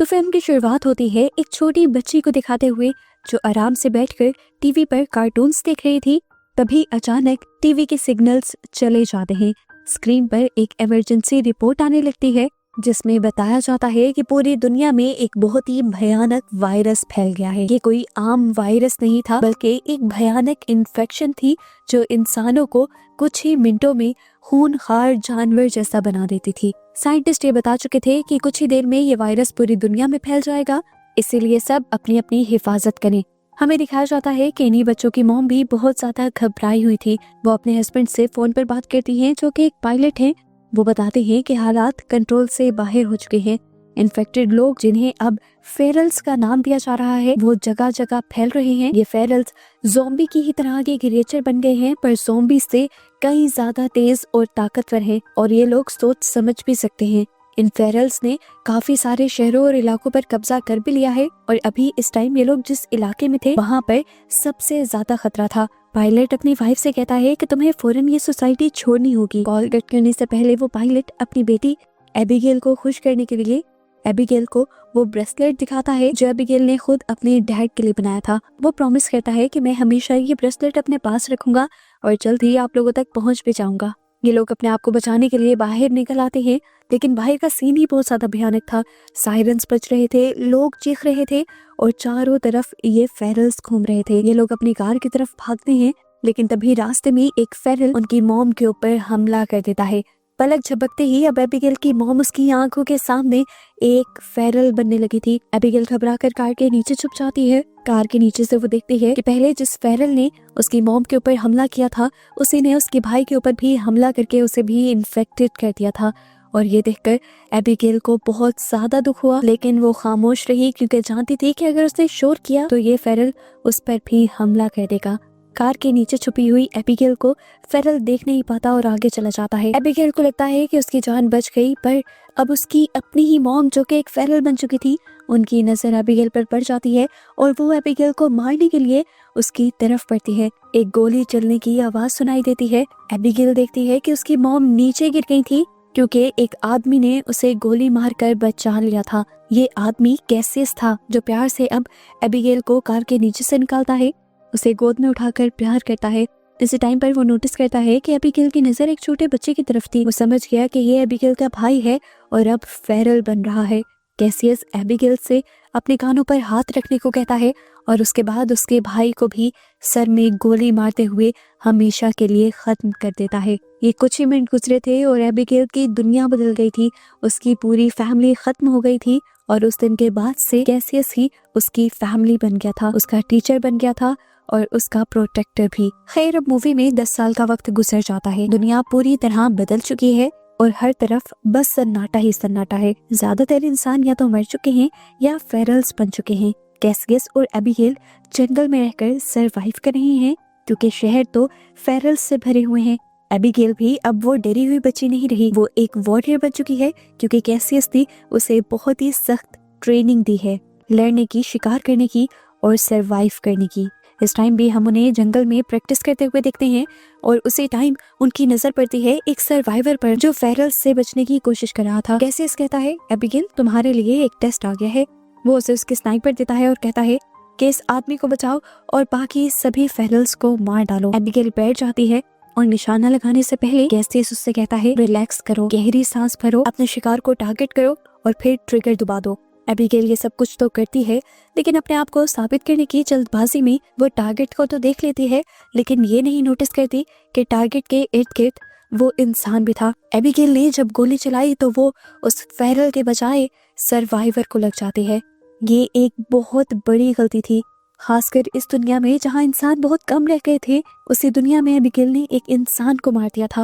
तो फिल्म की शुरुआत होती है एक छोटी बच्ची को दिखाते हुए जो आराम से बैठकर टीवी पर कार्टून्स देख रही थी। तभी अचानक टीवी के सिग्नल्स चले जाते हैं। स्क्रीन पर एक इमरजेंसी रिपोर्ट आने लगती है जिसमें बताया जाता है कि पूरी दुनिया में एक बहुत ही भयानक वायरस फैल गया है। ये कोई आम वायरस नहीं था बल्कि एक भयानक इन्फेक्शन थी जो इंसानों को कुछ ही मिनटों में खूनखार जानवर जैसा बना देती थी। साइंटिस्ट ये बता चुके थे कि कुछ ही देर में ये वायरस पूरी दुनिया में फैल जाएगा, इसीलिए सब अपनी अपनी हिफाजत करें। हमें दिखाया जाता है कि इन्हीं बच्चों की मॉम भी बहुत ज्यादा घबराई हुई थी। वो अपने हस्बैंड से फोन पर बात करती हैं जो कि एक पायलट हैं। वो बताते हैं कि हालात कंट्रोल से बाहर हो चुके हैं। इन्फेक्टेड लोग जिन्हें अब फेरल्स का नाम दिया जा रहा है वो जगह जगह फैल रहे हैं। ये फेरल्स ज़ॉम्बी की ही तरह के क्रिएचर बन गए हैं पर ज़ॉम्बी से कई ज्यादा तेज और ताकतवर हैं और ये लोग सोच समझ भी सकते हैं। इन फेरल्स ने काफी सारे शहरों और इलाकों पर कब्जा कर भी लिया है और अभी इस टाइम ये लोग जिस इलाके में थे वहाँ पर सबसे ज्यादा खतरा था। पायलट अपनी वाइफ से कहता है कि तुम्हें फौरन ये सोसाइटी छोड़नी होगी। कॉल कट करने से पहले वो पायलट अपनी बेटी एबिगेल को खुश करने के लिए एबिगेल को वो ब्रेसलेट दिखाता है जो एबिगेल ने खुद अपने डैड के लिए बनाया था। वो प्रॉमिस करता है कि मैं हमेशा ये ब्रेसलेट अपने पास रखूंगा और जल्द ही आप लोगों तक पहुंच भी जाऊंगा। ये लोग अपने आप को बचाने के लिए बाहर निकल आते हैं लेकिन बाहर का सीन ही बहुत ज्यादा भयानक था। सायरन्स बज रहे थे, लोग चीख रहे थे और चारों तरफ ये फेरल्स घूम रहे थे। ये लोग अपनी कार की तरफ भागते हैं लेकिन तभी रास्ते में एक फेरल उनकी मॉम के ऊपर हमला कर देता है। पलक झपकते ही अब एबिगेल की मॉम उसकी आंखों के सामने एक फेरल बनने लगी थी। एबिगेल घबराकर कार के नीचे छुप जाती है। कार के नीचे से वो देखती है कि पहले जिस फेरल ने उसकी मॉम के ऊपर हमला किया था उसी ने उसके भाई के ऊपर भी हमला करके उसे भी इन्फेक्टेड कर दिया था। और ये देखकर एबिगेल को बहुत ज्यादा दुख हुआ लेकिन वो खामोश रही क्योंकि जानती थी कि अगर उसने शोर किया तो ये फेरल उस पर भी हमला कर देगा। कार के नीचे छुपी हुई एबिगेल को फेरल देख नहीं पाता और आगे चला जाता है। एबिगेल को लगता है कि उसकी जान बच गई पर अब उसकी अपनी ही मॉम जो कि एक फेरल बन चुकी थी उनकी नजर एबिगेल पर पड़ जाती है और वो एबिगेल को मारने के लिए उसकी तरफ पड़ती है। एक गोली चलने की आवाज सुनाई देती है। एबिगेल देखती है कि उसकी मॉम नीचे गिर गई थी क्योंकि एक आदमी ने उसे गोली मारकर बचा लिया था। ये आदमी कैसियस था जो प्यार से अब एबिगेल को कार के नीचे से निकालता है, उसे गोद में उठाकर प्यार करता है। इसी टाइम पर वो नोटिस करता है कि एबिगेल की नजर एक छोटे बच्चे की तरफ थी। वो समझ गया कि ये एबिगेल का भाई है और अब फेरल बन रहा है। कैसियस एबिगेल से अपने कानों पर हाथ रखने को कहता है और उसके बाद उसके भाई को भी सर में गोली मारते हुए हमेशा के लिए खत्म कर देता है। ये कुछ ही मिनट गुजरे थे और एबिगेल की दुनिया बदल गई थी। उसकी पूरी फैमिली खत्म हो गई थी और उस दिन के बाद से कैसियस ही उसकी फैमिली बन गया था, उसका टीचर बन गया था और उसका प्रोटेक्टर भी। खैर अब मूवी में 10 साल का वक्त गुजर जाता है। दुनिया पूरी तरह बदल चुकी है और हर तरफ बस सन्नाटा ही सन्नाटा है। ज्यादातर इंसान या तो मर चुके हैं या फेरल्स बन चुके हैं। कैसियस और एबिगेल जंगल में रहकर सरवाइव कर रहे हैं क्योंकि शहर तो फेरल्स से भरे हुए हैं। एबिगेल भी अब वो डरी हुई बच्ची नहीं रही, वो एक वॉरियर बन चुकी है क्योंकि कैसियस ने उसे बहुत ही सख्त ट्रेनिंग दी है लड़ने की, शिकार करने की और सरवाइव करने की। इस टाइम भी हम उन्हें जंगल में प्रैक्टिस करते हुए देखते हैं और उसी टाइम उनकी नजर पड़ती है एक सर्वाइवर पर जो फेरल्स से बचने की कोशिश कर रहा था। कैसियस कहता है एबिगेल तुम्हारे लिए एक टेस्ट आ गया है। वो उसे उसके स्नाइपर देता है और कहता है कि इस आदमी को बचाओ और बाकी सभी फेरल्स को मार डालो। एबिगेल बैठ जाती है और निशाना लगाने से पहले कैसियस उससे कहता है रिलैक्स करो, गहरी सांस भरो, अपने शिकार को टारगेट करो और फिर ट्रिगर दबा दो। एबिगेल ये सब कुछ तो करती है लेकिन अपने आप को साबित करने की जल्दबाजी में वो टारगेट को तो देख लेती है लेकिन ये नहीं नोटिस करती कि टारगेट के इर्द गिर्द वो इंसान भी था। एबिगेल ने जब गोली चलाई तो वो उस फेरल के बजाय सर्वाइवर को लग जाती है। ये एक बहुत बड़ी गलती थी, खासकर इस दुनिया में जहाँ इंसान बहुत कम रह गए थे। उसी दुनिया में एबिगेल ने एक इंसान को मार दिया था।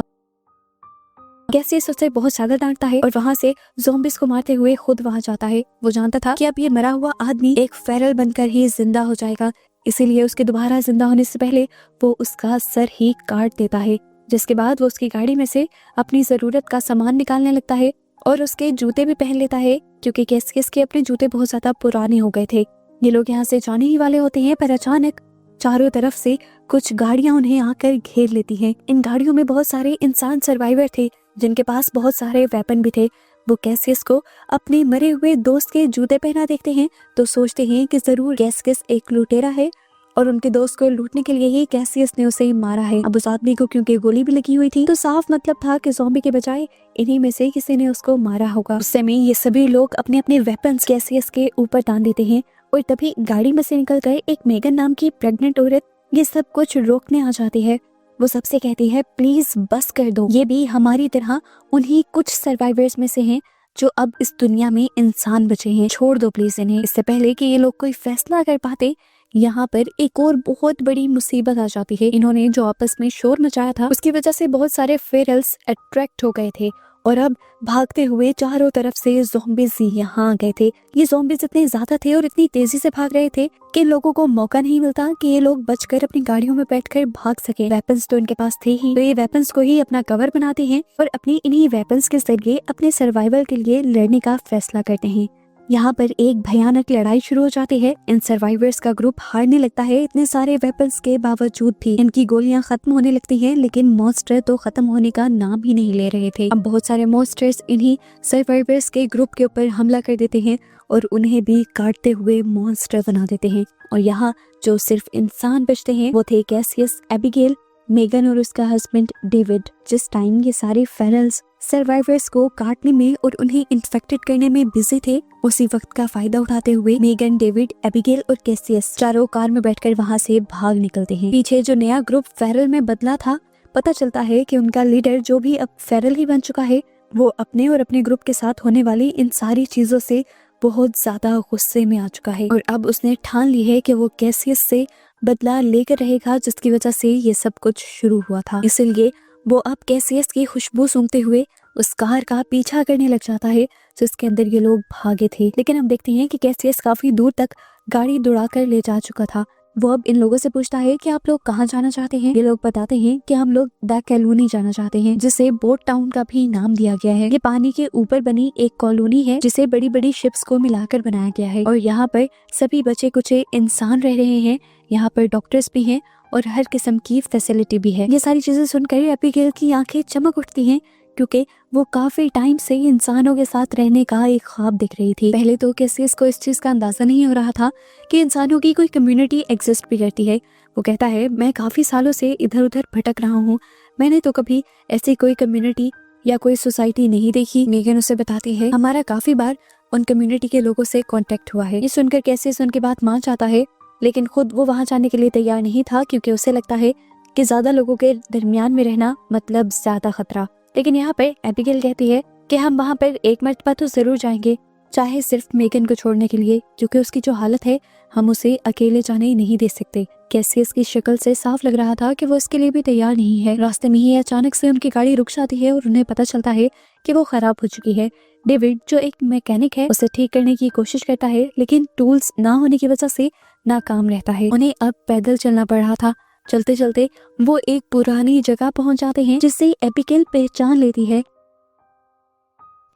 कैसियस उसे बहुत ज्यादा डांटता है और वहाँ से ज़ॉम्बिस को मारते हुए खुद वहाँ जाता है। वो जानता था कि अब ये मरा हुआ आदमी एक फेरल बनकर ही जिंदा हो जाएगा, इसीलिए उसके दोबारा जिंदा होने से पहले वो उसका सर ही काट देता है। जिसके बाद वो उसकी गाड़ी में से अपनी जरूरत का सामान निकालने लगता है और उसके जूते भी पहन लेता है क्योंकि कैसियस के अपने जूते बहुत ज्यादा पुराने हो गए थे। ये लोग यहाँ से जाने ही वाले होते हैं पर अचानक चारों तरफ से कुछ गाड़ियां उन्हें आकर घेर लेती हैं। इन गाड़ियों में बहुत सारे इंसान सर्वाइवर थे जिनके पास बहुत सारे वेपन भी थे। वो कैसियस को अपने मरे हुए दोस्त के जूते पहना देखते हैं तो सोचते हैं कि जरूर कैसियस एक लुटेरा है और उनके दोस्त को लूटने के लिए ही कैसियस ने उसे मारा है। अब उस आदमी को क्योंकि गोली भी लगी हुई थी तो साफ मतलब था कि ज़ॉम्बी के बजाय इन्हीं में से किसी ने उसको मारा होगा। उस समय ये सभी लोग अपने अपने वेपन्स कैसियस के ऊपर तान देते हैं और तभी गाड़ी में से निकल कर एक मेगन नाम की प्रेग्नेंट औरत ये सब कुछ रोकने आ जाती है। वो सबसे कहती है प्लीज बस कर दो, ये भी हमारी तरह उन्हीं कुछ सर्वाइवर्स में से हैं जो अब इस दुनिया में इंसान बचे हैं, छोड़ दो प्लीज इन्हें। इससे पहले कि ये लोग कोई फैसला कर पाते यहाँ पर एक और बहुत बड़ी मुसीबत आ जाती है। इन्होंने जो आपस में शोर मचाया था उसकी वजह से बहुत सारे फेरल्स अट्रैक्ट हो गए थे और अब भागते हुए चारों तरफ से ज़ॉम्बीज यहाँ आ गए थे। ये ज़ॉम्बीज इतने ज्यादा थे और इतनी तेजी से भाग रहे थे कि लोगों को मौका नहीं मिलता कि ये लोग बचकर अपनी गाड़ियों में बैठकर भाग सके। वेपन्स तो इनके पास थे ही, तो ये वेपन्स को ही अपना कवर बनाते हैं और अपनी इन्हीं वेपन्स के जरिए अपने सर्वाइवल के लिए लड़ने का फैसला करते हैं। यहाँ पर एक भयानक लड़ाई शुरू हो जाती है। इन सर्वाइवर्स का ग्रुप हारने लगता है। इतने सारे वेपन्स के बावजूद भी इनकी गोलियां खत्म होने लगती हैं, लेकिन मॉन्स्टर तो खत्म होने का नाम ही नहीं ले रहे थे। अब बहुत सारे मॉन्स्टर्स इन्हीं सर्वाइवर्स के ग्रुप के ऊपर हमला कर देते हैं और उन्हें भी काटते हुए मॉन्स्टर बना देते हैं। और यहाँ जो सिर्फ इंसान बचते हैं वो थे कैसियस, एबिगेल, मेगन और उसका हस्बैंड डेविड। जिस टाइम ये सारे फेरल्स सर्वाइवर्स को काटने में और उन्हें इन्फेक्टेड करने में बिजी थे, उसी वक्त का फायदा उठाते हुए मेगन, डेविड, एबिगेल और कैसियस चारों कार में बैठकर वहाँ से भाग निकलते हैं। पीछे जो नया ग्रुप फेरल में बदला था, पता चलता है कि उनका लीडर जो भी अब फेरल ही बन चुका है वो अपने और अपने ग्रुप के साथ होने वाली इन सारी चीजों से बहुत ज्यादा गुस्से में आ चुका है और अब उसने ठान ली है कि वो कैसियस से बदला लेकर रहेगा, जिसकी वजह से ये सब कुछ शुरू हुआ था। इसलिए वो अब कैसियस की खुशबू सूंघते हुए उस कार का पीछा करने लग जाता है जिसके अंदर ये लोग भागे थे। लेकिन हम देखते हैं कि कैसियस काफी दूर तक गाड़ी दौड़ाकर ले जा चुका था। वो अब इन लोगों से पूछता है कि आप लोग कहाँ जाना चाहते हैं। ये लोग बताते हैं कि हम लोग द कॉलोनी जाना चाहते हैं, जिसे बोट टाउन का भी नाम दिया गया है। ये पानी के ऊपर बनी एक कॉलोनी है जिसे बड़ी बड़ी शिप्स को मिलाकर बनाया गया है और यहाँ पर सभी बचे कुचे इंसान रह रहे हैं। यहाँ पर डॉक्टर्स भी हैं और हर किस्म की फैसिलिटी भी है। ये सारी चीजें सुनकर एबिगेल की आंखें चमक उठती हैं क्योंकि वो काफी टाइम से इंसानों के साथ रहने का एक ख्वाब दिख रही थी। पहले तो कैसियस को इस चीज का अंदाजा नहीं हो रहा था कि इंसानों की कोई कम्युनिटी एग्जिस्ट भी करती है। वो कहता है मैं काफी सालों से इधर उधर भटक रहा हूँ, मैंने तो कभी ऐसी कोई कम्युनिटी या कोई सोसाइटी नहीं देखी। मेगन उसे बताती है हमारा काफी बार उन कम्युनिटी के लोगों से कॉन्टेक्ट हुआ है। ये सुनकर कैसियस उनकी बात मान जाता है, लेकिन खुद वो वहाँ जाने के लिए तैयार नहीं था क्योंकि उसे लगता है कि ज्यादा लोगों के दरमियान में रहना मतलब ज्यादा खतरा। लेकिन यहाँ पे एबिगेल कहती है कि हम वहाँ पर एक मर्तबा तो जरूर जाएंगे, चाहे सिर्फ मेगन को छोड़ने के लिए, क्योंकि उसकी जो हालत है हम उसे अकेले जाने ही नहीं दे सकते। कैसियस की शक्ल से साफ लग रहा था कि वो इसके लिए भी तैयार नहीं है। रास्ते में ही अचानक से उनकी गाड़ी रुक जाती है और उन्हें पता चलता है कि वो खराब हो चुकी है। डेविड जो एक मैकेनिक है उसे ठीक करने की कोशिश करता है, लेकिन टूल्स ना होने की वजह से नाकाम रहता है। उन्हें अब पैदल चलना पड़ रहा था। चलते चलते वो एक पुरानी जगह पहुंच जाते हैं जिससे एबिगेल पहचान लेती है।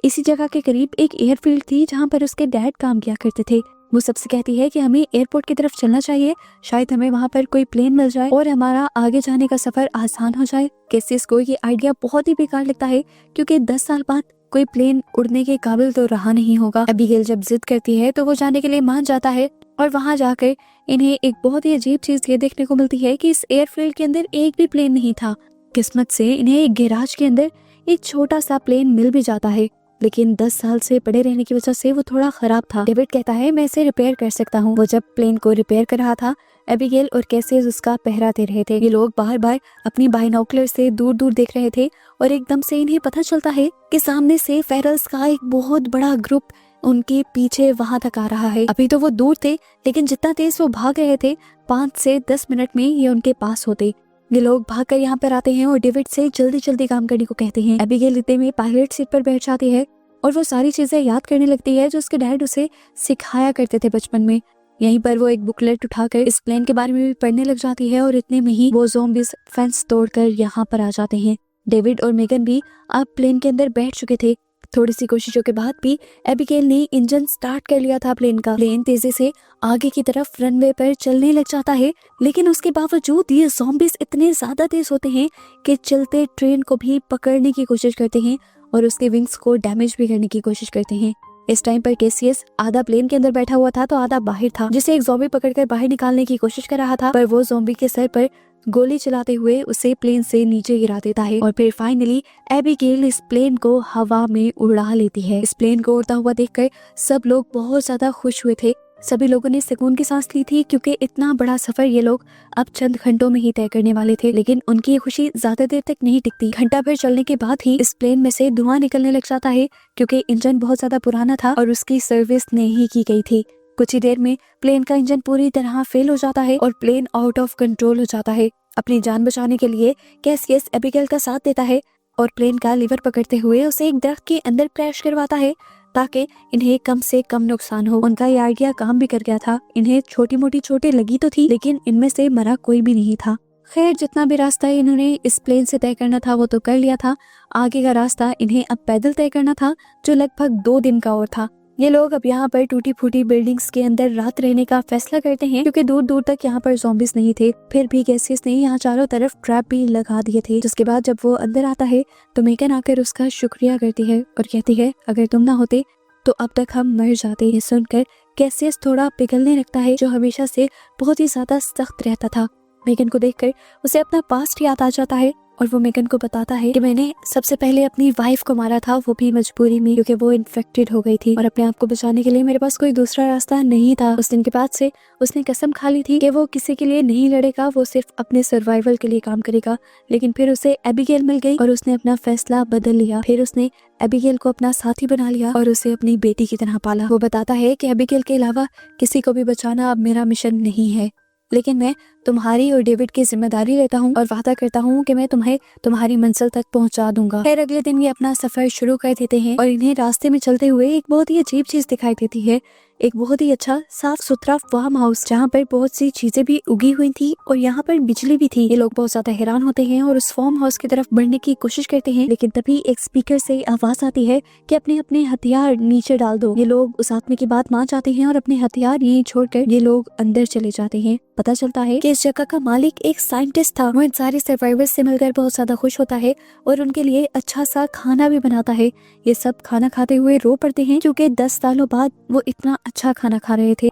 इसी जगह के करीब एक एयरफील्ड थी जहां पर उसके डैड काम किया करते थे। वो सबसे कहती है कि हमें एयरपोर्ट की तरफ चलना चाहिए, शायद हमें वहां पर कोई प्लेन मिल जाए और हमारा आगे जाने का सफर आसान हो जाए। कैसियस को ये आइडिया बहुत ही बेकार लगता है क्योंकि 10 साल बाद कोई प्लेन उड़ने के काबिल तो रहा नहीं होगा। एबिगेल जब जिद करती है तो वो जाने के लिए मान जाता है और वहां जाकर इन्हें एक बहुत ही अजीब चीज ये देखने को मिलती है कि इस एयरफील्ड के अंदर एक भी प्लेन नहीं था। किस्मत से इन्हें एक गैराज के अंदर एक छोटा सा प्लेन मिल भी जाता है, लेकिन 10 साल से पड़े रहने की वजह से वो थोड़ा खराब था। डेविड कहता है मैं इसे रिपेयर कर सकता हूँ। वो जब प्लेन को रिपेयर कर रहा था, एबिगेल और कैसियस उसका पहरा दे रहे थे। ये लोग बार बार अपनी बाइनोकुलर से दूर दूर देख रहे थे और एकदम से इन्हें पता चलता है कि सामने से फेरल्स का एक बहुत बड़ा ग्रुप उनके पीछे वहां तक आ रहा है। अभी तो वो दूर थे, लेकिन जितना तेज वो भाग रहे थे 5 से 10 मिनट में ये उनके पास होते। ये लोग भागकर यहाँ पर आते हैं और डेविड से जल्दी जल्दी काम करने को कहते हैं। एबिगेल इतने में पायलट सीट पर बैठ जाती है और वो सारी चीजें याद करने लगती है जो उसके डैड उसे सिखाया करते थे बचपन में। यहीं पर वो एक बुकलेट उठाकर इस प्लेन के बारे में भी पढ़ने लग जाती है और इतने में ही वो ज़ॉम्बीज फेंस तोड़कर यहाँ पर आ जाते हैं। डेविड और मेगन भी अब प्लेन के अंदर बैठ चुके थे। थोड़ी सी कोशिशों के बाद भी एबिगेल ने इंजन स्टार्ट कर लिया था प्लेन का। प्लेन तेजी से आगे की तरफ रनवे पर चलने लग जाता है, लेकिन उसके बावजूद ये ज़ॉम्बीज इतने ज्यादा तेज होते हैं कि चलते ट्रेन को भी पकड़ने की कोशिश करते हैं और उसके विंग्स को डैमेज भी करने की कोशिश करते हैं। इस टाइम पर केसीएस आधा प्लेन के अंदर बैठा हुआ था तो आधा बाहर था, जिसे एक ज़ॉम्बी पकड़कर बाहर निकालने की कोशिश कर रहा था, पर वो ज़ॉम्बी के सर पर गोली चलाते हुए उसे प्लेन से नीचे गिरा देता है और फिर फाइनली एबिगेल इस प्लेन को हवा में उड़ा लेती है। इस प्लेन को उड़ता हुआ देखकर सब लोग बहुत ज्यादा खुश हुए थे। सभी लोगों ने सुकून की सांस ली थी क्योंकि इतना बड़ा सफर ये लोग अब चंद घंटों में ही तय करने वाले थे। लेकिन उनकी ये खुशी ज्यादा देर तक नहीं टिकती। घंटा भर चलने के बाद ही इस प्लेन में से धुआं निकलने लग जाता है क्योंकि इंजन बहुत ज्यादा पुराना था और उसकी सर्विस नहीं की गई थी। कुछ ही देर में प्लेन का इंजन पूरी तरह फेल हो जाता है और प्लेन आउट ऑफ कंट्रोल हो जाता है। अपनी जान बचाने के लिए कैसियस एबिगेल का साथ देता है और प्लेन का लीवर पकड़ते हुए उसे एक दरख्त के अंदर क्रैश करवाता है ताकि इन्हें कम से कम नुकसान हो। उनका ये आइडिया काम भी कर गया था। इन्हें छोटी मोटी चोटें लगी तो थी लेकिन इनमें से मरा कोई भी नहीं था। खैर, जितना भी रास्ता इन्होंने इस प्लेन से तय करना था वो तो कर लिया था। आगे का रास्ता इन्हें अब पैदल तय करना था जो लगभग 2 दिन का और था। ये लोग अब यहाँ पर टूटी फूटी बिल्डिंग्स के अंदर रात रहने का फैसला करते हैं क्योंकि दूर दूर तक यहाँ पर ज़ॉम्बीज नहीं थे। फिर भी कैसियस ने यहाँ चारों तरफ ट्रैप भी लगा दिए थे। जिसके बाद जब वो अंदर आता है तो मेगन आकर उसका शुक्रिया करती है और कहती है अगर तुम ना होते तो अब तक हम मर जाते। ये सुनकर कैसियस थोड़ा पिघलने लगता है जो हमेशा से बहुत ही ज्यादा सख्त रहता था। मेगन को देखकर उसे अपना पास्ट याद आ जाता है और वो मेगन को बताता है कि मैंने सबसे पहले अपनी वाइफ को मारा था, वो भी मजबूरी में क्योंकि वो इन्फेक्टेड हो गई थी और अपने आप को बचाने के लिए मेरे पास कोई दूसरा रास्ता नहीं था। उस दिन के बाद से उसने कसम खा ली थी कि वो किसी के लिए नहीं लड़ेगा, वो सिर्फ अपने सर्वाइवल के लिए काम करेगा। लेकिन फिर उसे एबिगेल मिल गई और उसने अपना फैसला बदल लिया। फिर उसने एबिगेल को अपना साथी बना लिया और उसे अपनी बेटी की तरह पाला। वो बताता है कि एबिगेल के अलावा किसी को भी बचाना अब मेरा मिशन नहीं है, लेकिन मैं तुम्हारी और डेविड की जिम्मेदारी लेता हूँ और वादा करता हूँ कि मैं तुम्हें तुम्हारी मंजिल तक पहुँचा दूंगा। खैर, अगले दिन ये अपना सफर शुरू कर देते हैं और इन्हें रास्ते में चलते हुए एक बहुत ही अजीब चीज दिखाई देती है। एक बहुत ही अच्छा साफ सुथरा फार्म हाउस जहाँ पर बहुत सी चीजें भी उगी हुई थी और यहाँ पर बिजली भी थी। ये लोग बहुत ज्यादा हैरान होते हैं और उस फार्म हाउस की तरफ बढ़ने की कोशिश करते हैं, लेकिन तभी एक स्पीकर से आवाज आती है कि अपने अपने हथियार नीचे डाल दो। ये लोग उस आदमी की बात मान जाते हैं और अपने हथियार यहीं छोड़कर ये लोग अंदर चले जाते हैं। पता चलता है कि इस जगह का मालिक एक साइंटिस्ट था। वो इन सारे सर्वाइवर्स से मिलकर बहुत ज्यादा खुश होता है और उनके लिए अच्छा सा खाना भी बनाता है। ये सब खाना खाते हुए रो पड़ते हैं क्योंकि 10 सालों बाद वो इतना अच्छा खाना खा रहे थे।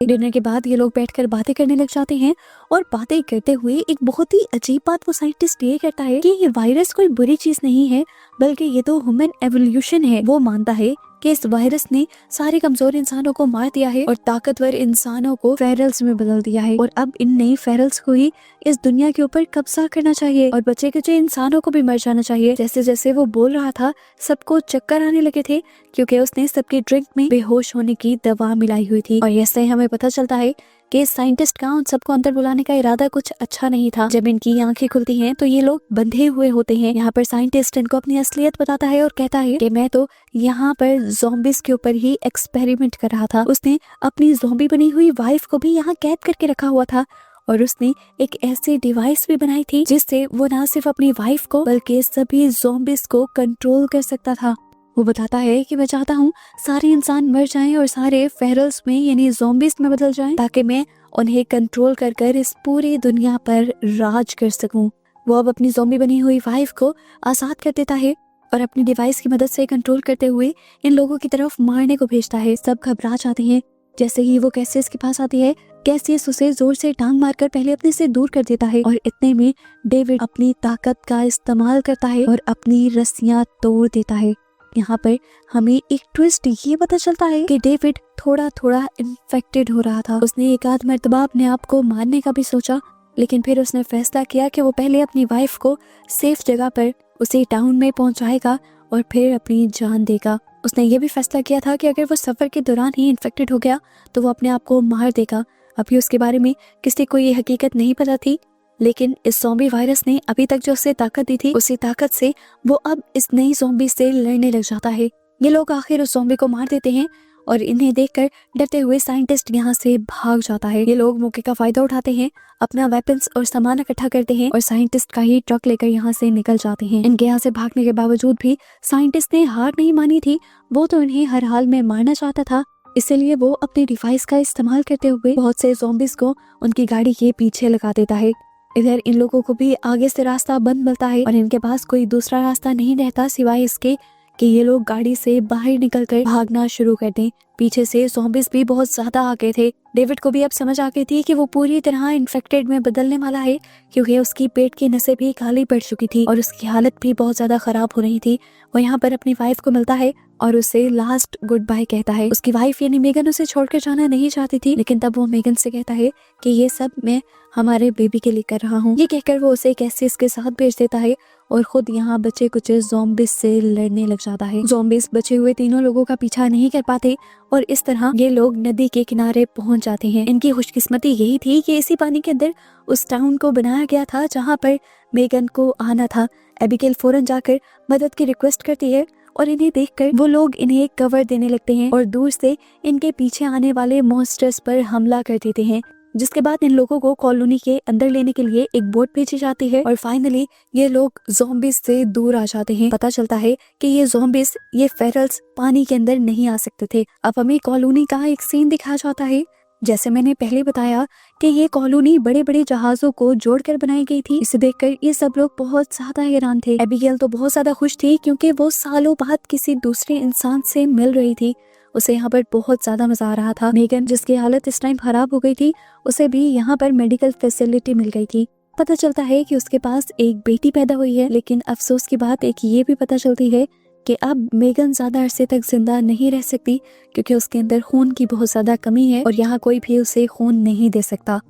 डिनर के बाद ये लोग बैठकर बातें करने लग जाते हैं और बातें करते हुए एक बहुत ही अजीब बात वो साइंटिस्ट ये कहता है कि ये वायरस कोई बुरी चीज नहीं है बल्कि ये तो ह्यूमन एवोल्यूशन है। वो मानता है कि इस वायरस ने सारे कमजोर इंसानों को मार दिया है और ताकतवर इंसानों को फेरल्स में बदल दिया है और अब इन नई फेरल्स को ही इस दुनिया के ऊपर कब्जा करना चाहिए और बचे कुचे इंसानों को भी मर जाना चाहिए। जैसे जैसे वो बोल रहा था सबको चक्कर आने लगे थे क्योंकि उसने सबके ड्रिंक में बेहोश होने की दवा मिलाई हुई थी। और ऐसे हमें पता चलता है कि साइंटिस्ट का उन सबको अंदर बुलाने का इरादा कुछ अच्छा नहीं था। जब इनकी आंखें खुलती हैं तो ये लोग बंधे हुए होते हैं। यहाँ पर साइंटिस्ट इनको अपनी असलियत बताता है और कहता है कि मैं तो यहाँ पर ज़ॉम्बीज के ऊपर ही एक्सपेरिमेंट कर रहा था। उसने अपनी ज़ॉम्बी बनी हुई वाइफ को भी यहाँ कैद करके रखा हुआ था और उसने एक ऐसी डिवाइस भी बनाई थी जिससे वो ना सिर्फ अपनी वाइफ को बल्कि सभी ज़ॉम्बीज को कंट्रोल कर सकता था। वो बताता है कि मैं चाहता हूँ सारे इंसान मर जाएं और सारे फेरल्स में यानी ज़ॉम्बीज में बदल जाएं ताकि मैं उन्हें कंट्रोल कर कर इस पूरी दुनिया पर राज कर सकूं। वो अब अपनी ज़ॉम्बी बनी हुई वाइफ को आज़ाद कर देता है और अपनी डिवाइस की मदद से कंट्रोल करते हुए इन लोगों की तरफ मारने को भेजता है। सब घबरा जाते हैं। जैसे ही वो कैसियस के पास आती है, कैसियस उसे जोर से टांग मारकर पहले अपने से दूर कर देता है और इतने में डेविड अपनी ताकत का इस्तेमाल करता है और अपनी रस्सियां तोड़ देता है। यहाँ पर हमें एक ट्विस्ट ये पता चलता है कि डेविड थोड़ा थोड़ा इन्फेक्टेड हो रहा था। उसने एक आध मर्तबा अपने आप को मारने का भी सोचा, लेकिन फिर उसने फैसला किया कि वो पहले अपनी वाइफ को सेफ जगह पर उसे टाउन में पहुंचाएगा और फिर अपनी जान देगा। उसने ये भी फैसला किया था कि अगर वो सफर के दौरान ही इन्फेक्टेड हो गया तो वो अपने आप को मार देगा। अभी उसके बारे में किसी को ये हकीकत नहीं पता थी, लेकिन इस ज़ॉम्बी वायरस ने अभी तक जो उसे ताकत दी थी उसी ताकत से वो अब इस नई ज़ॉम्बी से लड़ने लग जाता है। ये लोग आखिर उस ज़ॉम्बी को मार देते हैं और इन्हें देखकर डरते हुए साइंटिस्ट यहाँ से भाग जाता है। ये लोग मौके का फायदा उठाते हैं, अपना वेपन्स और सामान इकट्ठा करते हैं और साइंटिस्ट का ही ट्रक लेकर यहाँ से निकल जाते हैं। इनके यहाँ से भागने के बावजूद भी साइंटिस्ट ने हार नहीं मानी थी। वो तो इन्हें हर हाल में मारना चाहता था, इसलिए वो अपने डिवाइस का इस्तेमाल करते हुए बहुत से ज़ॉम्बीज को उनकी गाड़ी के पीछे लगा देता है। इधर इन लोगों को भी आगे से रास्ता बंद मिलता है और इनके पास कोई दूसरा रास्ता नहीं रहता सिवाय इसके कि ये लोग गाड़ी से बाहर निकलकर भागना शुरू कर दें। पीछे से ज़ॉम्बीज़ भी बहुत ज्यादा आ गए थे। डेविड को भी अब समझ आ गई थी कि वो पूरी तरह इन्फेक्टेड में बदलने वाला है, क्योंकि उसकी पेट की नसें भी खाली पड़ चुकी थी और उसकी हालत भी बहुत ज्यादा खराब हो रही थी। वो यहाँ पर अपनी वाइफ को मिलता है और उसे लास्ट गुड बाय कहता है। उसकी वाइफ यानी मेगन उसे छोड़कर जाना नहीं चाहती थी, लेकिन तब वो मेगन से कहता है कि ये सब मैं हमारे बेबी के लिए कर रहा हूँ। ये कहकर वो उसे कैसियस के साथ भेज देता है और खुद यहाँ बचे कुछ ज़ॉम्बीज़ से लड़ने लग जाता है। ज़ॉम्बीज़ बचे हुए तीनों लोगों का पीछा नहीं कर पाते और इस तरह ये लोग नदी के किनारे पहुंच जाते हैं। इनकी खुशकिस्मती यही थी कि इसी पानी के अंदर उस टाउन को बनाया गया था जहाँ पर मेगन को आना था। एबिगेल फौरन जाकर मदद की रिक्वेस्ट करती है और इन्हें देखकर वो लोग इन्हें कवर देने लगते हैं और दूर से इनके पीछे आने वाले मॉन्स्टर्स पर हमला कर देते हैं, जिसके बाद इन लोगों को कॉलोनी के अंदर लेने के लिए एक बोट भेजी जाती है और फाइनली ये लोग ज़ॉम्बीज़ से दूर आ जाते हैं। पता चलता है कि ये ज़ॉम्बीज़, ये फेरल्स पानी के अंदर नहीं आ सकते थे। अब हमें कॉलोनी का एक सीन दिखाया जाता है। जैसे मैंने पहले बताया कि ये कॉलोनी बड़े बड़े जहाजों को जोड़कर बनाई गई थी। इसे देखकर ये सब लोग बहुत ज्यादा हैरान थे। एबिगेल तो बहुत ज्यादा खुश थी क्योंकि वो सालों बाद किसी दूसरे इंसान से मिल रही थी। उसे यहाँ पर बहुत ज्यादा मजा आ रहा था। मेगन, जिसकी हालत इस टाइम खराब हो गई थी, उसे भी यहाँ पर मेडिकल फैसिलिटी मिल गई थी। पता चलता है कि उसके पास एक बेटी पैदा हुई है, लेकिन अफसोस की बात एक ये भी पता चलती है कि अब मेगन ज्यादा अरसे तक जिंदा नहीं रह सकती, क्योंकि उसके अंदर खून की बहुत ज्यादा कमी है और यहाँ कोई भी उसे खून नहीं दे सकता।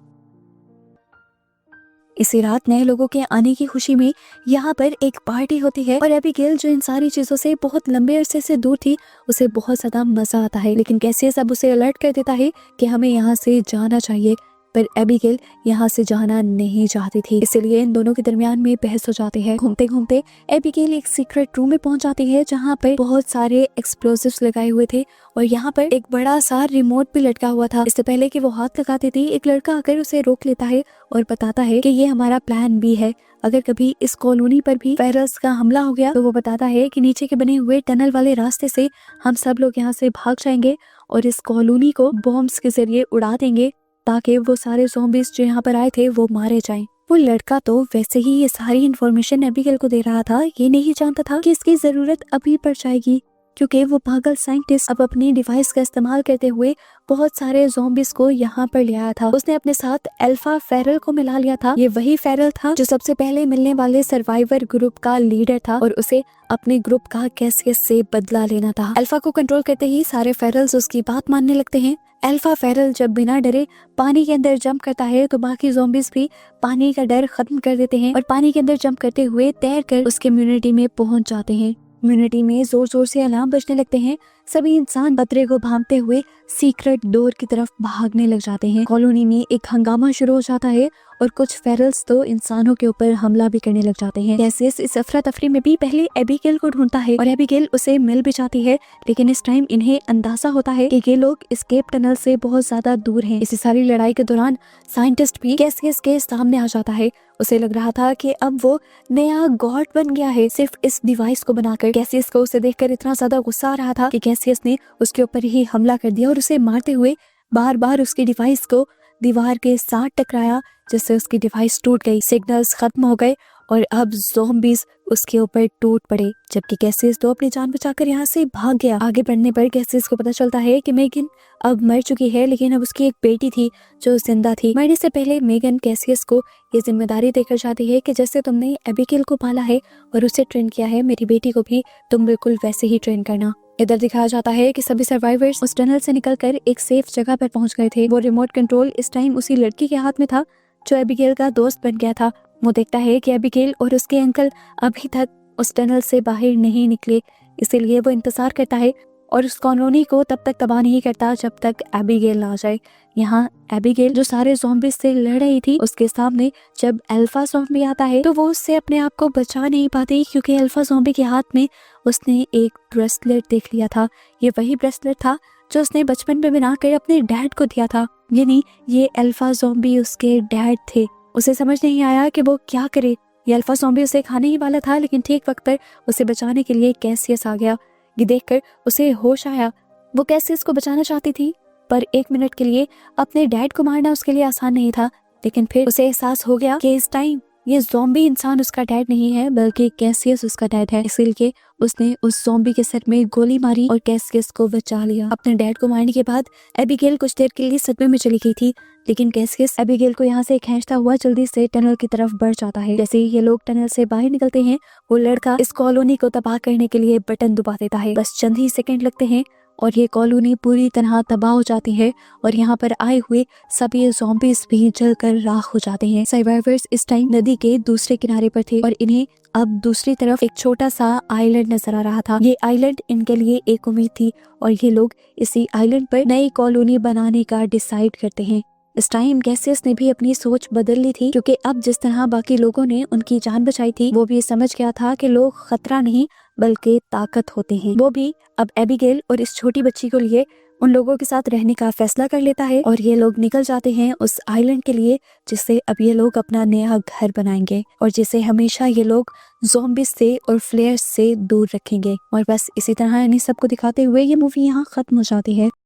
इसी रात नए लोगों के आने की खुशी में यहाँ पर एक पार्टी होती है और एबिगेल, जो इन सारी चीजों से बहुत लंबे अरसे से दूर थी, उसे बहुत ज्यादा मजा आता है। लेकिन कैसे सब उसे अलर्ट कर देता है कि हमें यहाँ से जाना चाहिए, पर एबिगेल यहाँ से जाना नहीं चाहती थी। इसलिए इन दोनों के दरमियान में बहस हो जाती है। घूमते घूमते एबिगेल एक सीक्रेट रूम में पहुंच जाती है जहाँ पर बहुत सारे एक्सप्लोसिव्स लगाए हुए थे और यहाँ पर एक बड़ा सा रिमोट भी लटका हुआ था। इससे पहले कि वो हाथ लगाती थी, एक लड़का आकर उसे रोक लेता है और बताता है कि ये हमारा प्लान भी है। अगर कभी इस कॉलोनी पर भी फेरल्स का हमला हो गया तो वो बताता है कि नीचे के बने हुए टनल वाले रास्ते से हम सब लोग यहाँ से भाग जाएंगे और इस कॉलोनी को बॉम्ब्स के जरिए उड़ा देंगे ताकि वो सारे ज़ॉम्बीज़ जो यहाँ पर आए थे वो मारे जाएं। वो लड़का तो वैसे ही ये सारी इन्फॉर्मेशन एबिगेल को दे रहा था, ये नहीं जानता था कि इसकी जरूरत अभी पड़ जाएगी, क्योंकि वो पागल साइंटिस्ट अब अपनी डिवाइस का इस्तेमाल करते हुए बहुत सारे ज़ॉम्बीज़ को यहाँ पर ले आया था। उसने अपने साथ अल्फा फेरल को मिला लिया था। ये वही फेरल था जो सबसे पहले मिलने वाले सर्वाइवर ग्रुप का लीडर था और उसे अपने ग्रुप का कैसियस से बदला लेना था। अल्फा को कंट्रोल करते ही सारे फेरल्स उसकी बात मानने लगते हैं। अल्फा फेरल जब बिना डरे पानी के अंदर जंप करता है तो बाकी ज़ॉम्बीज़ भी पानी का डर खत्म कर देते हैं और पानी के अंदर जंप करते हुए तैरकर उस कम्युनिटी में पहुंच जाते हैं। कम्युनिटी में जोर जोर से अलार्म बजने लगते हैं। सभी इंसान खतरे को भांपते हुए सीक्रेट डोर की तरफ भागने लग जाते हैं। कॉलोनी में एक हंगामा शुरू हो जाता है और कुछ फेरल्स तो इंसानों के ऊपर हमला भी करने लग जाते हैं। कैसियस इस अफरा तफरी में भी पहले एबिगेल को ढूंढता है और एबिगेल उसे मिल भी जाती है, लेकिन इस टाइम इन्हें अंदाजा होता है कि ये लोग एस्केप टनल से बहुत ज्यादा दूर हैं। इस सारी लड़ाई के दौरान साइंटिस्ट भी कैसियस के सामने आ जाता है। उसे लग रहा था कि अब वो नया गॉड बन गया है सिर्फ इस डिवाइस को बनाकर। कैसियस को उसे देखकर इतना ज्यादा गुस्सा आ रहा था कि कैसियस ने उसके ऊपर ही हमला कर दिया और उसे मारते हुए बार बार उसकी डिवाइस को दीवार के साथ टकराया, जिससे उसकी डिवाइस टूट गई। सिग्नल्स खत्म हो गए और अब ज़ॉम्बीज़ उसके ऊपर टूट पड़े, जबकि कैसियस तो अपनी जान बचाकर यहाँ से भाग गया। आगे बढ़ने पर कैसियस को पता चलता है कि मेगन अब मर चुकी है, लेकिन अब उसकी एक बेटी थी जो जिंदा थी। मरने से पहले मेगन कैसियस को ये जिम्मेदारी देकर जाती है कि जैसे तुमने एबिगेल को पाला है और उसे ट्रेन किया है, मेरी बेटी को भी तुम बिल्कुल वैसे ही ट्रेन करना। इधर दिखाया जाता है कि सभी सर्वाइवर्स उस टनल से निकलकर एक सेफ जगह पर पहुंच गए थे। वो रिमोट कंट्रोल इस टाइम उसी लड़की के हाथ में था जो एबिगेल का दोस्त बन गया था। वो देखता है कि एबिगेल और उसके अंकल अभी तक उस टनल से बाहर नहीं निकले, इसीलिए वो इंतजार करता है और उस कॉलोनी को तब तक तबाह नहीं करता जब तक एबिगेल ना आ जाए। यहाँ एबिगेल जो सारे ज़ॉम्बीज़ से लड़ रही थी, उसके सामने जब अल्फा ज़ॉम्बी आता है तो वो उससे अपने आप को बचा नहीं पाती, क्योंकि अल्फा ज़ॉम्बी के हाथ में उसने एक ब्रेसलेट देख लिया था। ये वही ब्रेसलेट था जो उसने बचपन में बनाकर अपने डैड को दिया था, यानी ये अल्फा ज़ॉम्बी उसके डैड थे। उसे समझ नहीं आया कि वो क्या करे। ये अल्फा ज़ॉम्बी उसे खाने ही वाला था, लेकिन ठीक वक्त पर उसे बचाने के लिए कैसियस आ गया। ये देखकर उसे होश आया। वो कैसियस को बचाना चाहती थी, पर एक मिनट के लिए अपने डैड को मारना उसके लिए आसान नहीं था, लेकिन फिर उसे एहसास हो गया कि इस टाइम ये ज़ॉम्बी इंसान उसका डैड नहीं है बल्कि कैसियस उसका डैड है। इसलिए उसने उस ज़ॉम्बी के सर में गोली मारी और कैसियस को बचा लिया। अपने डैड को मारने के बाद एबिगेल कुछ देर के लिए सदमे में चली गई थी, लेकिन कैसियस एबिगेल को यहाँ से खींचता हुआ जल्दी से टनल की तरफ बढ़ जाता है। जैसे ही ये लोग टनल से बाहर निकलते हैं, वो लड़का इस कॉलोनी को तबाह करने के लिए बटन दबा देता है। बस चंद ही सेकंड लगते हैं और ये कॉलोनी पूरी तरह तबाह हो जाती है और यहाँ पर आए हुए सभी ज़ॉम्बीज भी जलकर राख हो जाते हैं। सर्वाइवर्स इस टाइम नदी के दूसरे किनारे पर थे और इन्हें अब दूसरी तरफ एक छोटा सा आइलैंड नजर आ रहा था। ये आइलैंड इनके लिए एक उम्मीद थी और ये लोग इसी आइलैंड पर नई कॉलोनी बनाने का डिसाइड करते हैं। इस टाइम कैसियस ने भी अपनी सोच बदल ली थी, क्योंकि अब जिस तरह बाकी लोगों ने उनकी जान बचाई थी, वो भी समझ गया था कि लोग खतरा नहीं बल्कि ताकत होते हैं। वो भी अब एबिगेल और इस छोटी बच्ची को लिए उन लोगों के साथ रहने का फैसला कर लेता है और ये लोग निकल जाते हैं उस आइलैंड के लिए, जिससे अब ये लोग अपना नया घर बनाएंगे और जिसे हमेशा ये लोग ज़ॉम्बीज से और फ्लेयर्स से दूर रखेंगे। और बस इसी तरह इन्हीं सबको दिखाते हुए ये मूवी यहाँ खत्म हो जाती है।